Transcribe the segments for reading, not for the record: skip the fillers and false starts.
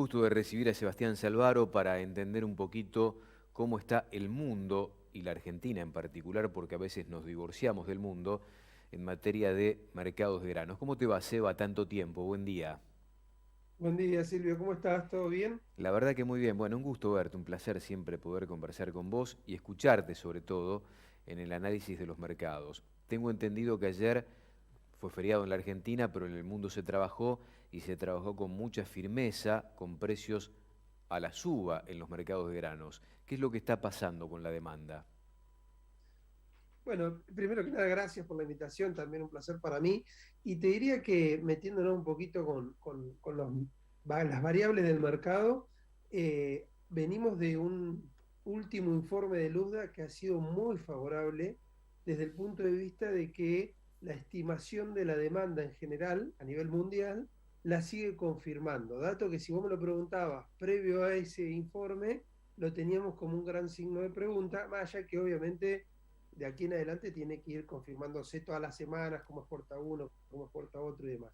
gusto de recibir a Sebastián Salvaro para entender un poquito cómo está el mundo y la Argentina en particular, porque a veces nos divorciamos del mundo en materia de mercados de granos. ¿Cómo te va, Seba, tanto tiempo? Buen día. Buen día, Silvio, ¿cómo estás? ¿Todo bien? La verdad que muy bien. Bueno, un gusto verte, un placer siempre poder conversar con vos y escucharte sobre todo en el análisis de los mercados. Tengo entendido que ayer fue feriado en la Argentina, pero en el mundo se trabajó y se trabajó con mucha firmeza, con precios a la suba en los mercados de granos. ¿Qué es lo que está pasando con la demanda? Bueno, primero que nada, gracias por la invitación, también un placer para mí. Y te diría que metiéndonos un poquito con las variables del mercado, venimos de un último informe de Luzda que ha sido muy favorable desde el punto de vista de que la estimación de la demanda en general a nivel mundial la sigue confirmando. Dato que si vos me lo preguntabas previo a ese informe, lo teníamos como un gran signo de pregunta, más allá que obviamente de aquí en adelante tiene que ir confirmándose todas las semanas cómo exporta uno, cómo exporta otro y demás.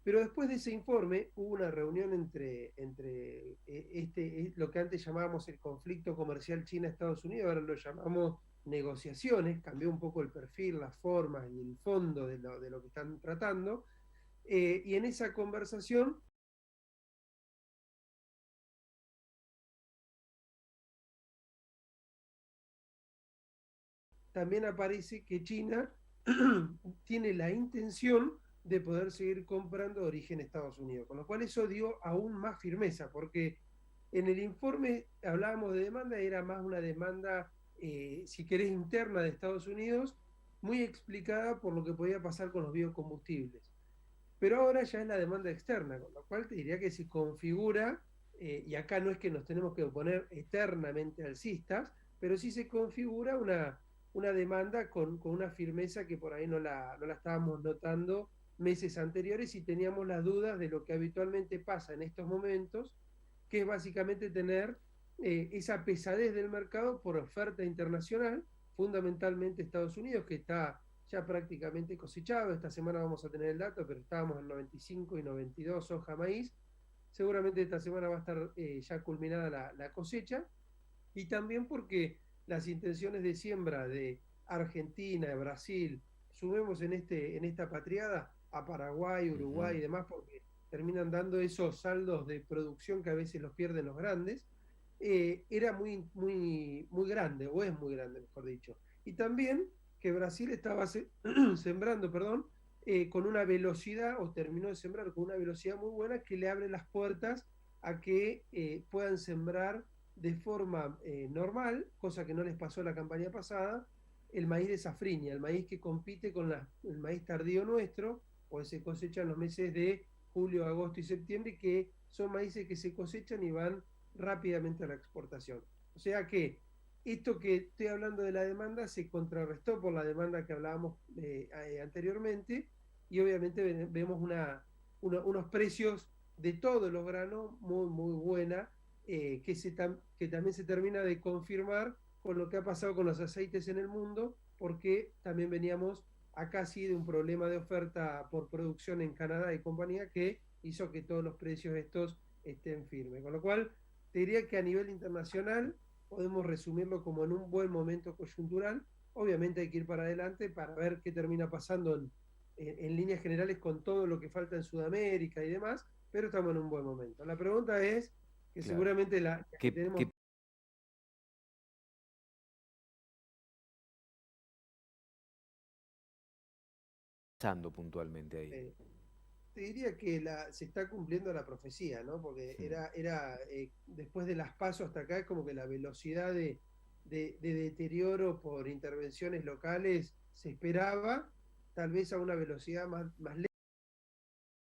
Pero después de ese informe hubo una reunión entre lo que antes llamábamos el conflicto comercial China-Estados Unidos, ahora lo llamamos negociaciones, cambió un poco el perfil, las formas y el fondo de lo que están tratando. Y en esa conversación también aparece que China tiene la intención de poder seguir comprando de origen Estados Unidos, con lo cual eso dio aún más firmeza, porque en el informe hablábamos de demanda, era más una demanda, si querés, interna de Estados Unidos, muy explicada por lo que podía pasar con los biocombustibles. Pero ahora ya es la demanda externa, con lo cual te diría que se configura, y acá no es que nos tenemos que oponer eternamente alcistas, pero sí se configura una demanda con una firmeza que por ahí no la estábamos notando meses anteriores y teníamos las dudas de lo que habitualmente pasa en estos momentos, que es básicamente tener esa pesadez del mercado por oferta internacional, fundamentalmente Estados Unidos, que está ya prácticamente cosechado. Esta semana vamos a tener el dato, pero estábamos en 95 y 92 hoja maíz. Seguramente esta semana va a estar ya culminada la cosecha. Y también porque las intenciones de siembra de Argentina, Brasil, sumemos en esta patriada a Paraguay, Ujú. Uruguay y demás, porque terminan dando esos saldos de producción que a veces los pierden los grandes, era muy grande, o es muy grande, mejor dicho. Y también que Brasil estaba sembrando, perdón, con una velocidad, o terminó de sembrar con una velocidad muy buena que le abre las puertas a que puedan sembrar de forma normal, cosa que no les pasó la campaña pasada, el maíz de safrinia, el maíz que compite con el maíz tardío nuestro, o se cosecha en los meses de julio, agosto y septiembre, que son maíces que se cosechan y van rápidamente a la exportación. O sea que esto que estoy hablando de la demanda se contrarrestó por la demanda que hablábamos anteriormente y obviamente vemos unos precios de todos los granos muy buena, que también se termina de confirmar con lo que ha pasado con los aceites en el mundo, porque también veníamos acá sí de un problema de oferta por producción en Canadá y compañía que hizo que todos los precios estos estén firmes. Con lo cual, te diría que a nivel internacional podemos resumirlo como en un buen momento coyuntural. Obviamente hay que ir para adelante para ver qué termina pasando en líneas generales con todo lo que falta en Sudamérica y demás, pero estamos en un buen momento. La pregunta es que Claro. seguramente la que ¿Qué tenemos pasando puntualmente ahí? eh, te diría que se está cumpliendo la profecía, ¿no? Porque Mm. después de las pasos hasta acá, es como que la velocidad de deterioro por intervenciones locales se esperaba, tal vez a una velocidad más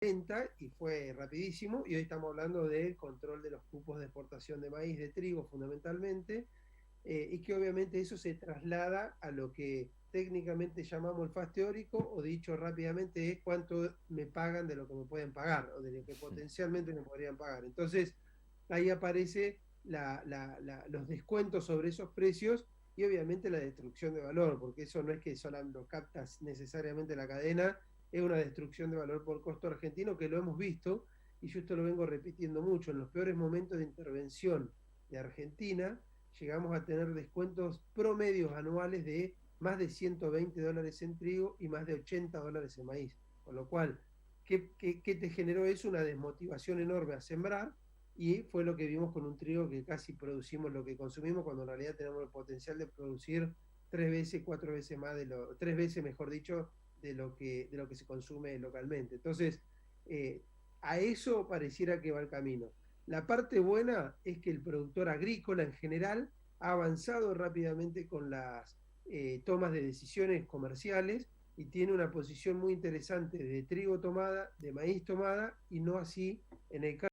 lenta, y fue rapidísimo, y hoy estamos hablando del control de los cupos de exportación de maíz, de trigo fundamentalmente, y que obviamente eso se traslada a lo que técnicamente llamamos el FAS teórico, o dicho rápidamente es cuánto me pagan de lo que me pueden pagar, o de lo que potencialmente me podrían pagar. Entonces, ahí aparece los descuentos sobre esos precios y obviamente la destrucción de valor, porque eso no es que solo lo captas necesariamente la cadena, es una destrucción de valor por costo argentino que lo hemos visto, y yo esto lo vengo repitiendo mucho, en los peores momentos de intervención de Argentina, llegamos a tener descuentos promedios anuales de más de $120 en trigo y más de $80 en maíz. Con lo cual, ¿qué te generó eso? Una desmotivación enorme a sembrar, y fue lo que vimos con un trigo que casi producimos lo que consumimos, cuando en realidad tenemos el potencial de producir 3 veces, 4 veces más, 3 veces, mejor dicho, de lo que se consume localmente. Entonces, eh, a eso pareciera que va el camino. La parte buena es que el productor agrícola en general ha avanzado rápidamente con las tomas de decisiones comerciales, y tiene una posición muy interesante de trigo tomada, de maíz tomada, y no así en el caso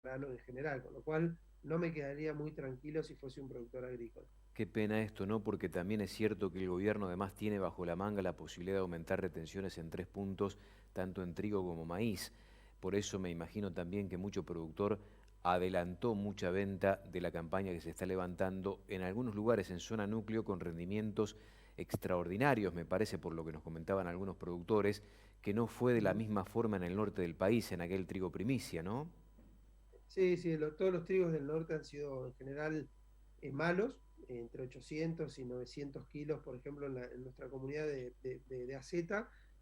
grano en general, con lo cual no me quedaría muy tranquilo si fuese un productor agrícola. Qué pena esto, ¿no? Porque también es cierto que el gobierno además tiene bajo la manga la posibilidad de aumentar retenciones en 3 puntos, tanto en trigo como maíz. Por eso me imagino también que mucho productor adelantó mucha venta de la campaña que se está levantando en algunos lugares en zona núcleo con rendimientos extraordinarios, me parece, por lo que nos comentaban algunos productores, que no fue de la Ujú. misma forma en el norte del país, en aquel trigo primicia, ¿no? Sí, sí, todos los trigos del norte han sido en general malos, entre 800 y 900 kilos, por ejemplo, en nuestra comunidad de AZ,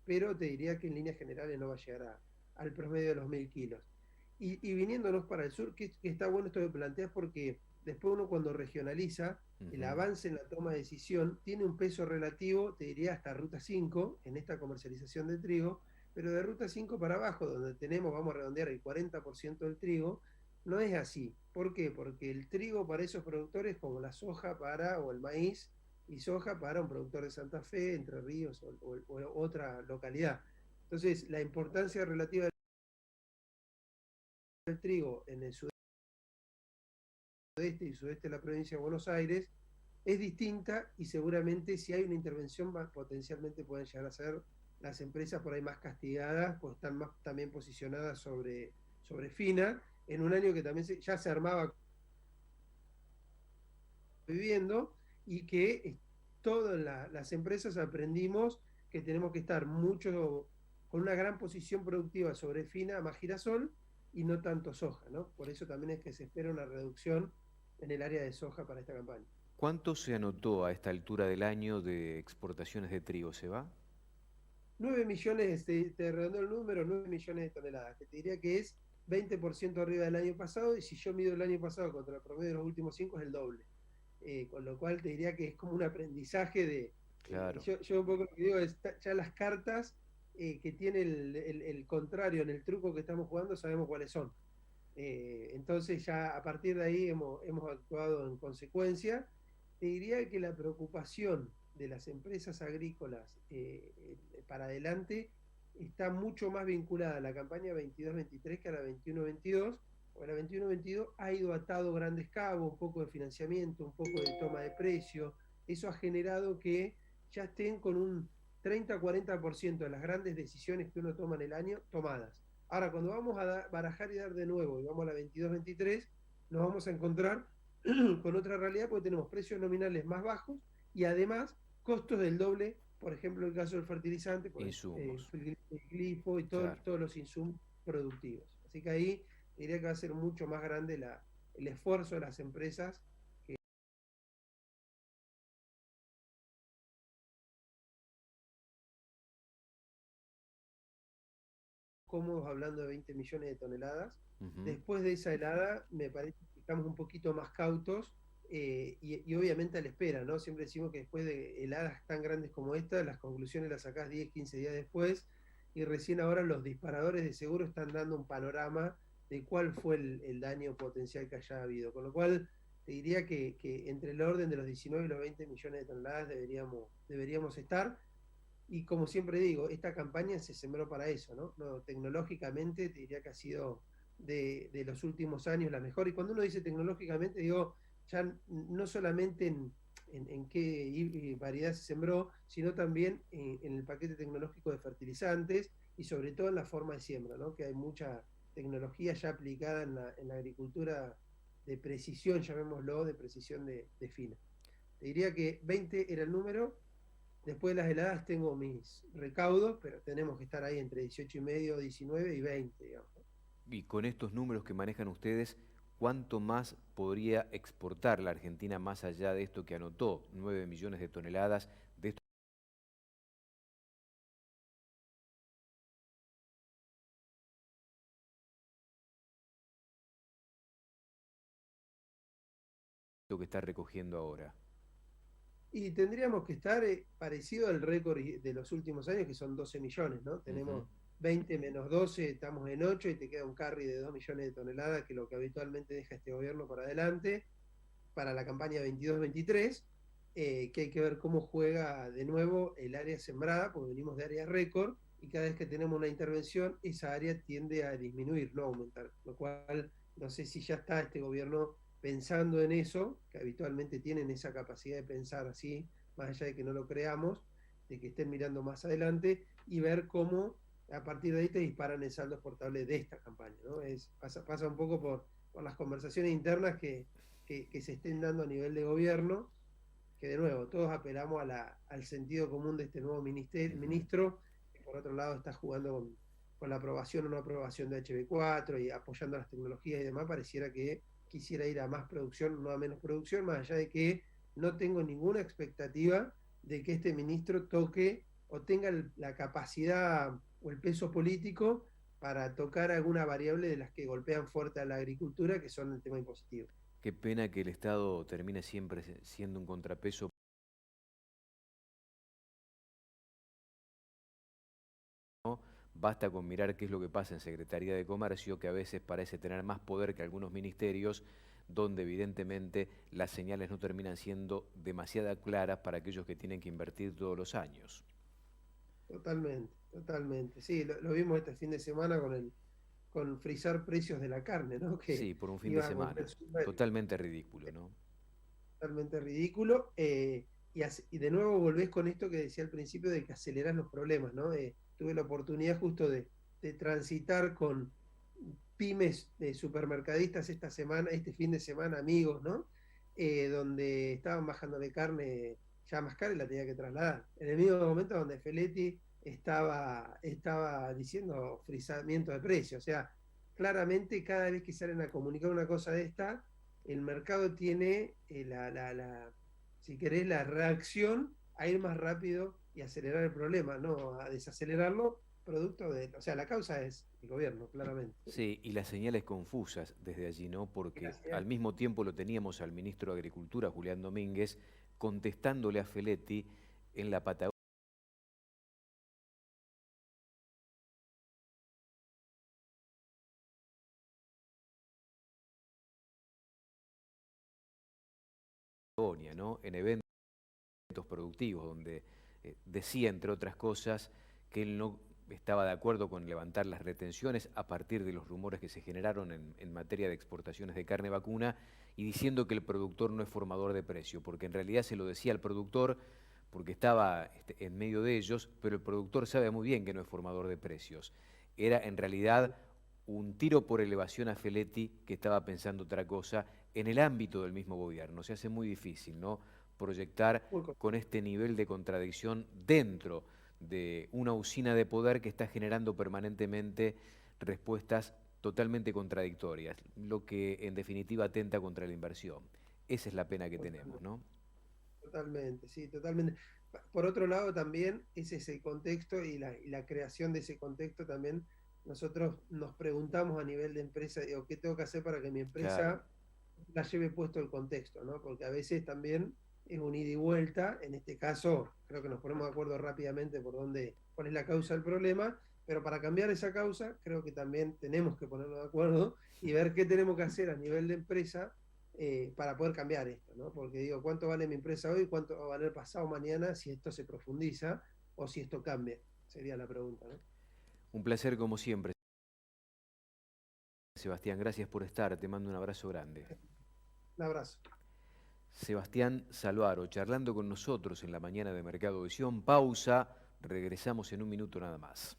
pero te diría que en líneas generales no va a llegar al promedio de los 1000 kilos. Y viniéndonos para el sur, que está bueno esto que planteas, porque después uno, cuando regionaliza, el Ujú. avance en la toma de decisión tiene un peso relativo, te diría hasta Ruta 5 en esta comercialización de trigo, pero de Ruta 5 para abajo, donde tenemos, vamos a redondear, el 40% del trigo, no es así. ¿Por qué? Porque el trigo para esos productores, como la soja para, o el maíz y soja para un productor de Santa Fe, Entre Ríos o otra localidad. Entonces, la importancia relativa del trigo en el sudeste y sudeste de la provincia de Buenos Aires es distinta, y seguramente si hay una intervención potencialmente pueden llegar a ser las empresas por ahí más castigadas, pues están más también posicionadas sobre FINA, en un año que también ya se armaba viviendo, y que todas las empresas aprendimos que tenemos que estar mucho con una gran posición productiva sobre fina más girasol y no tanto soja, ¿no? Por eso también es que se espera una reducción en el área de soja para esta campaña. ¿Cuánto se anotó a esta altura del año de exportaciones de trigo, se va? 9 millones, te redondeo el número, 9 millones de toneladas, que te diría que es 20% arriba del año pasado, y si yo mido el año pasado contra el promedio de los últimos 5 es el doble. Con lo cual te diría que es como un aprendizaje de... Claro. Yo un poco lo que digo es, ya las cartas que tiene el contrario en el truco que estamos jugando, sabemos cuáles son. Entonces ya a partir de ahí hemos actuado en consecuencia. Te diría que la preocupación de las empresas agrícolas para adelante está mucho más vinculada a la campaña 22-23 que a la 21-22, o la 21-22 ha ido atado grandes cabos, un poco de financiamiento, un poco de toma de precio. Eso ha generado que ya estén con un 30-40% de las grandes decisiones que uno toma en el año tomadas. Ahora, cuando vamos a barajar y dar de nuevo y vamos a la 22-23, nos vamos a encontrar con otra realidad, porque tenemos precios nominales más bajos y además costos del doble, por ejemplo, el caso del fertilizante, por Insumos. el glifo y Claro. todos los insumos productivos. Así que ahí diría que va a ser mucho más grande el esfuerzo de las empresas, cómodos hablando de 20 millones de toneladas. Ujú. Después de esa helada, me parece que estamos un poquito más cautos, y obviamente a la espera, ¿no? Siempre decimos que después de heladas tan grandes como esta, las conclusiones las sacás 10, 15 días después, y recién ahora los disparadores de seguro están dando un panorama de cuál fue el daño potencial que haya habido. Con lo cual, te diría que entre el orden de los 19 y los 20 millones de toneladas deberíamos estar. Y como siempre digo, esta campaña se sembró para eso, ¿no? No, tecnológicamente te diría que ha sido de los últimos años la mejor. Y cuando uno dice tecnológicamente, digo, ya no solamente en qué variedad se sembró, sino también en el paquete tecnológico de fertilizantes y sobre todo en la forma de siembra, ¿no? Que hay mucha tecnología ya aplicada en la agricultura de precisión, llamémoslo, de precisión de fina. Te diría que 20 era el número. Después de las heladas tengo mis recaudos, pero tenemos que estar ahí entre 18 y medio, 19 y 20, digamos. Y con estos números que manejan ustedes, ¿cuánto más podría exportar la Argentina más allá de esto que anotó? 9 millones de toneladas de esto que está recogiendo ahora. Y tendríamos que estar parecido al récord de los últimos años, que son 12 millones, ¿no? Ujú. Tenemos 20 menos 12, estamos en 8 y te queda un carry de 2 millones de toneladas, que es lo que habitualmente deja este gobierno para adelante, para la campaña 22-23, que hay que ver cómo juega de nuevo el área sembrada, porque venimos de área récord, y cada vez que tenemos una intervención, esa área tiende a disminuir, no a aumentar. Lo cual, no sé si ya está este gobierno pensando en eso, que habitualmente tienen esa capacidad de pensar así, más allá de que no lo creamos, de que estén mirando más adelante y ver cómo a partir de ahí te disparan el saldo exportable de esta campaña, ¿no? Pasa un poco por las conversaciones internas que se estén dando a nivel de gobierno, que de nuevo, todos apelamos al sentido común de este nuevo Ujú. ministro, que por otro lado está jugando con la aprobación o no aprobación de HB4 y apoyando las tecnologías y demás, pareciera que quisiera ir a más producción, no a menos producción, más allá de que no tengo ninguna expectativa de que este ministro toque o tenga la capacidad o el peso político para tocar alguna variable de las que golpean fuerte a la agricultura, que son el tema impositivo. Qué pena que el Estado termine siempre siendo un contrapeso, ¿no? Basta con mirar qué es lo que pasa en Secretaría de Comercio, que a veces parece tener más poder que algunos ministerios, donde evidentemente las señales no terminan siendo demasiado claras para aquellos que tienen que invertir todos los años. Totalmente, totalmente. Sí, lo vimos este fin de semana con frizar precios de la carne, ¿no? Que Sí, por un fin de iba a volver semana. super Totalmente ridículo, ¿no? totalmente ridículo. Y de nuevo volvés con esto que decía al principio de que acelerás los problemas, ¿no? Tuve la oportunidad justo de transitar con pymes de supermercadistas esta semana, este fin de semana, amigos, ¿no? Donde estaban bajando de carne ya más cara y la tenía que trasladar. En el mismo momento donde Feletti estaba diciendo frisamiento de precios. O sea, claramente cada vez que salen a comunicar una cosa de esta, el mercado tiene si querés, la reacción a ir más rápido y acelerar el problema, no a desacelerarlo, producto de, o sea, la causa es el gobierno, claramente. Sí, y las señales confusas desde allí, ¿no? Porque al Gracias. mismo tiempo lo teníamos al ministro de Agricultura, Julián Domínguez, contestándole a Feletti en la Patagonia, ¿no? En eventos productivos, donde decía, entre otras cosas, que él no estaba de acuerdo con levantar las retenciones a partir de los rumores que se generaron en materia de exportaciones de carne vacuna y diciendo que el productor no es formador de precio, porque en realidad se lo decía al productor porque estaba en medio de ellos, pero el productor sabe muy bien que no es formador de precios. Era en realidad un tiro por elevación a Feletti que estaba pensando otra cosa en el ámbito del mismo gobierno. Se hace muy difícil, ¿no? Proyectar Muy con este nivel de contradicción dentro de una usina de poder que está generando permanentemente respuestas totalmente contradictorias, lo que en definitiva atenta contra la inversión. Esa es la pena que tenemos, totalmente, ¿no? totalmente, sí, totalmente. Por otro lado, también es ese contexto y la creación de ese contexto también. Nosotros nos preguntamos a nivel de empresa, digo, ¿qué tengo que hacer para que mi Claro. empresa la lleve puesto el contexto, ¿no? Porque a veces también es un ida y vuelta. En este caso, creo que nos ponemos de acuerdo rápidamente cuál es la causa del problema, pero para cambiar esa causa, creo que también tenemos que ponernos de acuerdo y ver qué tenemos que hacer a nivel de empresa para poder cambiar esto, ¿no? Porque digo, ¿cuánto vale mi empresa hoy? ¿Cuánto va a valer pasado mañana si esto se profundiza o si esto cambia? Sería la pregunta, ¿no? Un placer como siempre, Sebastián. Gracias por estar. Te mando un abrazo grande. Un abrazo. Sebastián Salvaro, charlando con nosotros en la mañana de Mercado Visión. Pausa, regresamos en un minuto nada más.